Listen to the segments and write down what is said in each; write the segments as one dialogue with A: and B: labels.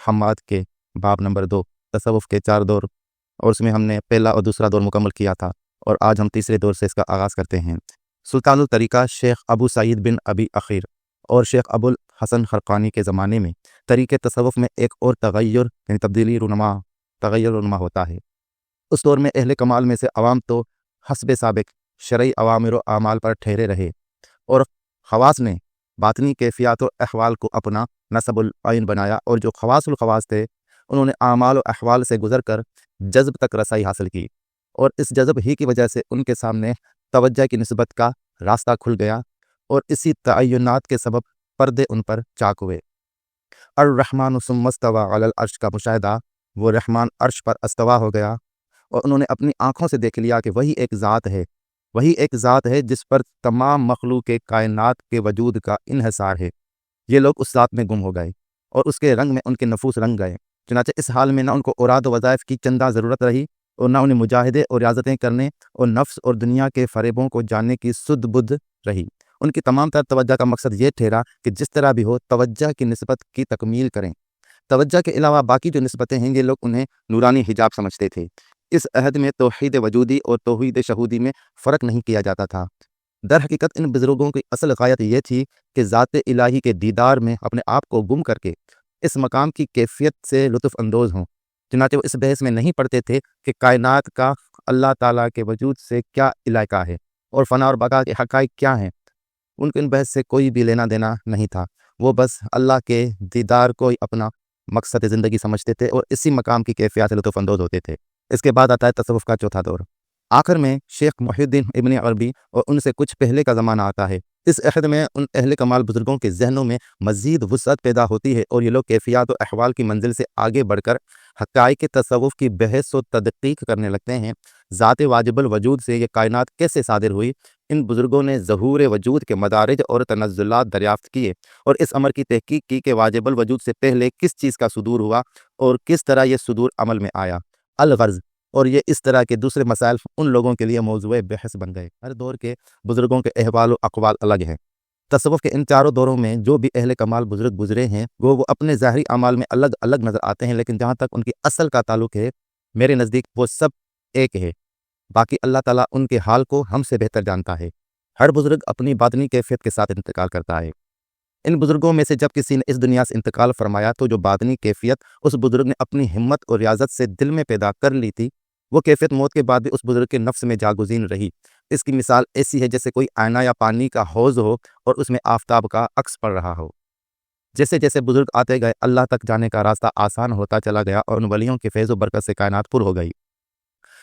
A: حماد کے باب نمبر 2 تصوف کے 4 دور، اور اس میں ہم نے پہلا اور دوسرا دور مکمل کیا تھا، اور آج ہم تیسرے دور سے اس کا آغاز کرتے ہیں۔ سلطان الطریقہ شیخ ابو سعید بن ابی اخیر اور شیخ ابو الحسن خرقانی کے زمانے میں طریقے تصوف میں ایک اور تغیر یعنی تبدیلی رونما ہوتا ہے۔ اس دور میں اہل کمال میں سے عوام تو حسب سابق شرعی اوامر و اعمال پر ٹھہرے رہے، اور خواص نے باطنی کیفیات و احوال کو اپنا نصب العین بنایا، اور جو خواص الخواص تھے انہوں نے اعمال و احوال سے گزر کر جذب تک رسائی حاصل کی، اور اس جذب ہی کی وجہ سے ان کے سامنے توجہ کی نسبت کا راستہ کھل گیا، اور اسی تعینات کے سبب پردے ان پر چاک ہوئے۔ الرحمن ثم استوى علی العرش کا مشاہدہ، وہ رحمان عرش پر استوا ہو گیا، اور انہوں نے اپنی آنکھوں سے دیکھ لیا کہ وہی ایک ذات ہے جس پر تمام مخلوق کائنات کے وجود کا انحصار ہے۔ یہ لوگ اس ذات میں گم ہو گئے، اور اس کے رنگ میں ان کے نفوس رنگ گئے، چنانچہ اس حال میں نہ ان کو اوراد و وظائف کی چندہ ضرورت رہی، اور نہ انہیں مجاہدے اور ریاضتیں کرنے اور نفس اور دنیا کے فریبوں کو جاننے کی سدھ بدھ رہی۔ ان کی تمام تر توجہ کا مقصد یہ ٹھہرا کہ جس طرح بھی ہو توجہ کی نسبت کی تکمیل کریں۔ توجہ کے علاوہ باقی جو نسبتیں ہیں یہ لوگ انہیں نورانی حجاب سمجھتے تھے۔ اس عہد میں توحید وجودی اور توحید شہودی میں فرق نہیں کیا جاتا تھا۔ در حقیقت ان بزرگوں کی اصل غایت یہ تھی کہ ذات الہی کے دیدار میں اپنے آپ کو گم کر کے اس مقام کی کیفیت سے لطف اندوز ہوں، چنانچہ وہ اس بحث میں نہیں پڑتے تھے کہ کائنات کا اللہ تعالیٰ کے وجود سے کیا علاقہ ہے اور فنا اور بقا کے حقائق کیا ہیں۔ ان کو ان بحث سے کوئی بھی لینا دینا نہیں تھا، وہ بس اللہ کے دیدار کو ہی اپنا مقصد زندگی سمجھتے تھے، اور اسی مقام کی کیفیت سے لطف اندوز ہوتے تھے۔ اس کے بعد آتا ہے تصوف کا چوتھا دور۔ آخر میں شیخ محی الدین ابن عربی اور ان سے کچھ پہلے کا زمانہ آتا ہے۔ اس عہد میں ان اہل کمال بزرگوں کے ذہنوں میں مزید وسعت پیدا ہوتی ہے، اور یہ لوگ کیفیات و احوال کی منزل سے آگے بڑھ کر حقائق تصوف کی بحث و تدقیق کرنے لگتے ہیں۔ ذات واجب الوجود سے یہ کائنات کیسے صادر ہوئی، ان بزرگوں نے ظہور وجود کے مدارج اور تنزلات دریافت کیے، اور اس امر کی تحقیق کی کہ واجب الوجود سے پہلے کس چیز کا صدور ہوا اور کس طرح یہ صدور عمل میں آیا۔ الغرض، اور یہ اس طرح کے دوسرے مسائل ان لوگوں کے لیے موضوع بحث بن گئے۔ ہر دور کے بزرگوں کے احوال و اقوال الگ ہیں۔ تصوف کے ان چاروں دوروں میں جو بھی اہل کمال بزرگ گزرے ہیں وہ اپنے ظاہری اعمال میں الگ الگ نظر آتے ہیں، لیکن جہاں تک ان کی اصل کا تعلق ہے میرے نزدیک وہ سب ایک ہے۔ باقی اللہ تعالیٰ ان کے حال کو ہم سے بہتر جانتا ہے۔ ہر بزرگ اپنی باطنی کیفیت کے ساتھ انتقال کرتا ہے۔ ان بزرگوں میں سے جب کسی نے اس دنیا سے انتقال فرمایا تو جو باطنی کیفیت اس بزرگ نے اپنی ہمت اور ریاضت سے دل میں پیدا کر لی تھی، وہ کیفیت موت کے بعد بھی اس بزرگ کے نفس میں جاگزین رہی۔ اس کی مثال ایسی ہے جیسے کوئی آئینہ یا پانی کا حوض ہو اور اس میں آفتاب کا عکس پڑ رہا ہو۔ جیسے جیسے بزرگ آتے گئے اللہ تک جانے کا راستہ آسان ہوتا چلا گیا، اور ان ولیوں کے فیض و برکت سے کائنات پر ہو گئی۔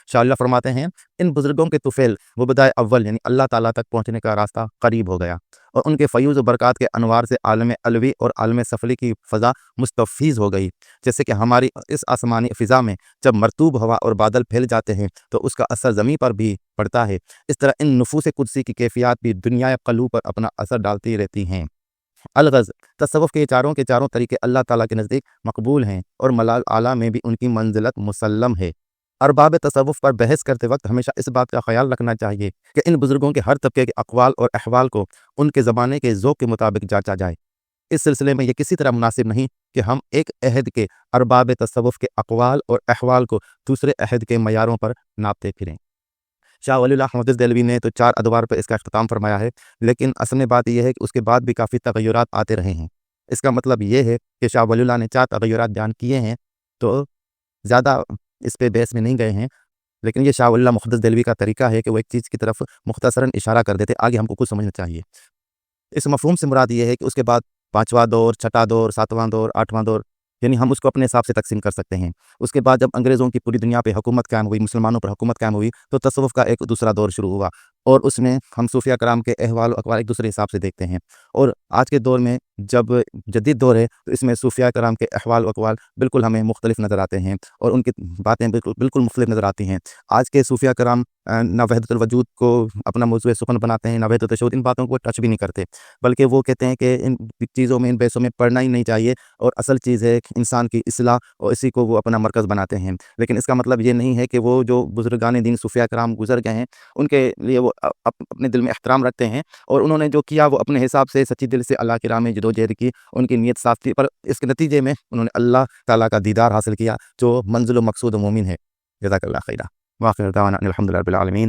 A: شاہ اللہ فرماتے ہیں ان بزرگوں کے طفیل مبدائے اول یعنی اللہ تعالیٰ تک پہنچنے کا راستہ قریب ہو گیا، اور ان کے فیوز و برکات کے انوار سے عالم علوی اور عالم سفلی کی فضا مستفیض ہو گئی۔ جیسے کہ ہماری اس آسمانی فضا میں جب مرطوب ہوا اور بادل پھیل جاتے ہیں تو اس کا اثر زمین پر بھی پڑتا ہے، اس طرح ان نفوس قدسی کی کیفیات بھی دنیا قلوب پر اپنا اثر ڈالتی رہتی ہیں۔ الغرض، تصوف کے چاروں طریقے اللہ تعالیٰ کے نزدیک مقبول ہیں، اور ملال اعلیٰ میں بھی ان کی منزلت مسلم ہے۔ ارباب تصوف پر بحث کرتے وقت ہمیشہ اس بات کا خیال رکھنا چاہیے کہ ان بزرگوں کے ہر طبقے کے اقوال اور احوال کو ان کے زمانے کے ذوق کے مطابق جانچا جائے۔ اس سلسلے میں یہ کسی طرح مناسب نہیں کہ ہم ایک عہد کے ارباب تصوف کے اقوال اور احوال کو دوسرے عہد کے معیاروں پر ناپتے پھریں۔ شاہ ولی اللہ محدث دہلوی نے تو 4 ادوار پر اس کا اختتام فرمایا ہے، لیکن اصل میں بات یہ ہے کہ اس کے بعد بھی کافی تغیرات آتے رہے ہیں۔ اس کا مطلب یہ ہے کہ شاہ ولی اللہ نے 4 تغیرات بیان کیے ہیں تو زیادہ اس پہ بحث میں نہیں گئے ہیں، لیکن یہ شاہ ولی اللہ محدث دہلوی کا طریقہ ہے کہ وہ ایک چیز کی طرف مختصراً اشارہ کر دیتے، آگے ہم کو کچھ سمجھنا چاہیے۔ اس مفہوم سے مراد یہ ہے کہ اس کے بعد 5واں دور، 6واں دور، 7واں دور، 8واں دور، یعنی ہم اس کو اپنے حساب سے تقسیم کر سکتے ہیں۔ اس کے بعد جب انگریزوں کی پوری دنیا پہ حکومت قائم ہوئی، مسلمانوں پر حکومت قائم ہوئی، تو تصوف کا ایک دوسرا دور شروع ہوا، اور اس میں ہم صوفیہ کرام کے احوال و اقوال ایک دوسرے حساب سے دیکھتے ہیں۔ اور آج کے دور میں جب جدید دور ہے تو اس میں صوفیہ کرام کے احوال و اقوال بالکل ہمیں مختلف نظر آتے ہیں، اور ان کی باتیں بالکل مختلف نظر آتی ہیں۔ آج کے صوفیہ کرام نہ وحدت الوجود کو اپنا موضوع سخن بناتے ہیں، نہ وحدت الشہود، ان باتوں کو ٹچ بھی نہیں کرتے، بلکہ وہ کہتے ہیں کہ ان چیزوں میں، ان بحثوں میں پڑھنا ہی نہیں چاہیے، اور اصل چیز ہے انسان کی اصلاح، اور اسی کو وہ اپنا مرکز بناتے ہیں۔ لیکن اس کا مطلب یہ نہیں ہے کہ وہ جو بزرگان دین صوفیہ کرام گزر گئے ہیں ان کے لیے وہ اپنے دل میں احترام رکھتے ہیں، اور انہوں نے جو کیا وہ اپنے حساب سے سچی دل سے اللہ کی راہ میں جدوجہد کی، ان کی نیت صاف تھی، پر اس کے نتیجے میں انہوں نے اللہ تعالیٰ کا دیدار حاصل کیا جو منزل و مقصود مومن ہے۔ جزاک اللہ خیرہ، وآخر دعوانا ان الحمد للہ رب العالمین۔